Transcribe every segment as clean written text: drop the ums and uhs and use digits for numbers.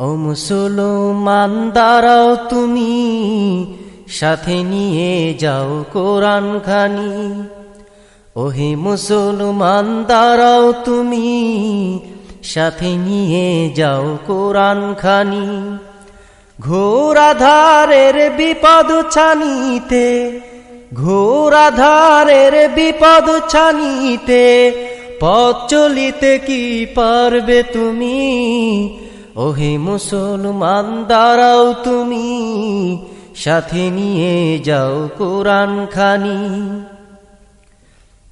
ও মুসলমান দাঁড়াও তুমি, সাথে নিয়ে যাও কোরআন খানি। ওহে মুসলমান দাঁড়াও তুমি, সাথে নিয়ে যাও কোরআন খানি। ঘোর আধারের বিপদ ছানিতে, ঘোর আধারের বিপদ ছানিতে, পথ চলিতে কি পারবে তুমি? ওহে মুসলমান দাঁড়াও তুমি, সাথে নিয়ে যাও কোরআন খানি।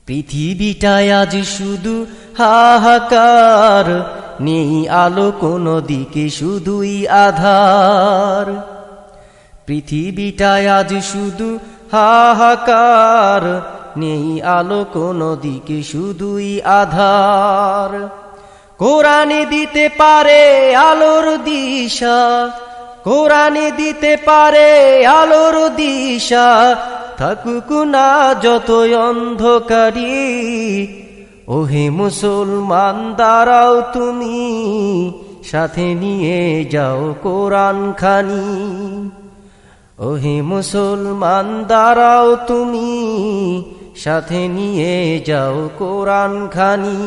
পৃথিবীটায় আজ শুধু হাহাকার, নেই আলো কোনো দিকে শুধুই আধার। পৃথিবীটায় আজ শুধু হাহাকার, নেই আলো কোনো দিকে শুধুই আধার। কোরআনে দিতে পারে আলোর দিশা, কোরআনে দিতে পারে আলোর দিশা, থাকুক না যতই অন্ধকারী। ওহে মুসলমান দাঁড়াও তুমি, সাথে নিয়ে যাও কোরআন খানি। ওহে মুসলমান দাঁড়াও তুমি, সাথে নিয়ে যাও কোরআন খানি।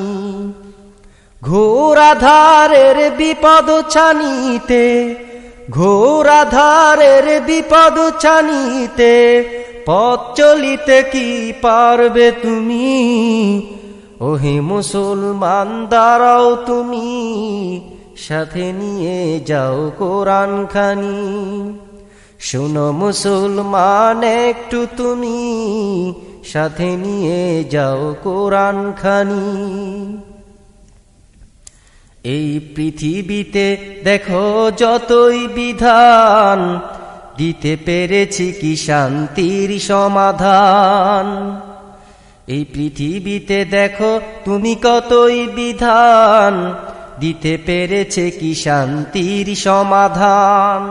ঘোর আধারের বিপদ ছানিতে, ঘোর আধারের বিপদ ছানিতে, পথ চলিতে কি পারবে তুমি? ওহে মুসলমান দাঁড়াও তুমি, সাথে নিয়ে যাও কোরআন খানি। শোনো মুসলমান একটু তুমি, সাথে নিয়ে যাও কোরআন খানি। এই পৃথিবীতে দেখো যতই বিধান, দিতে পেরেছি কি শান্তির সমাধান। এই পৃথিবীতে দেখো তুমি কতই বিধান, দিতে পেরেছে কি শান্তির সমাধান।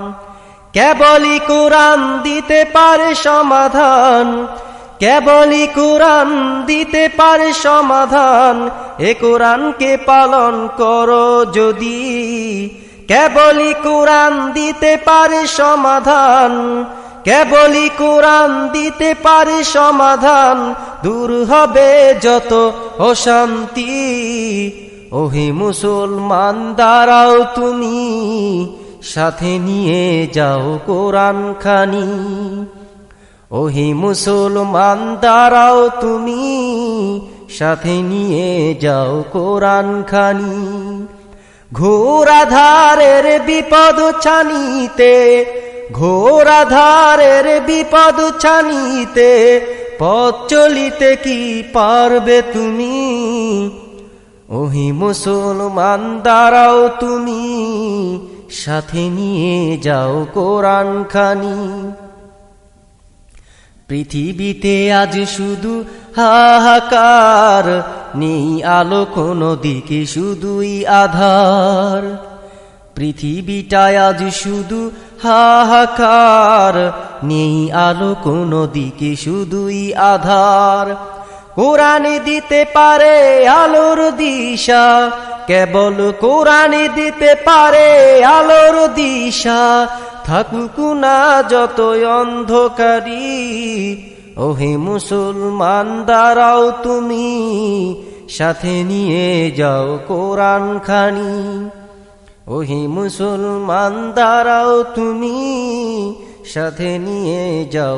কেবলই কোরআন দিতে পারে সমাধান, কেবলই কোরআন দিতে পারে সমাধান। এ কোরআনকে পালন করো যদি, কেবলই কোরআন দিতে পারে সমাধান, কেবলই কোরআন দিতে পারে সমাধান। দূর হবে যত অশান্তি। ওহে মুসলমান দাঁড়াও তুমি, সাথে নিয়ে যাও কোরআন খানি। ওহে মুসলমান দাঁড়াও তুমি, সাথে নিয়ে যাও কোরআন খানি। ঘোর আধারের বিপদ ছানিতে, ঘোর আধারের বিপদ ছানিতে, পথ চলিতে কি পারবে তুমি? ওহে মুসলমান দাঁড়াও তুমি, সাথে নিয়ে যাও কোরআন খানি। পৃথিবীতে আজ শুধু হাহাকার, নেই আলো কোনো দিকে শুধুই আধার। পৃথিবীটায় আজ শুধু হাহাকার, নেই আলো কোনো দিকে শুধুই আধার। কোরআনে দিতে পারে আলোর দিশা, কেবল কোরআনে দিতে পারে আলোর দিশা, থাকুক না যতই অন্ধকারী। ওহে মুসলমান দাঁড়াও তুমি, সাথে নিয়ে যাও কোরআন খানি। ওহে মুসলমান দাঁড়াও তুমি, সাথে নিয়ে যাও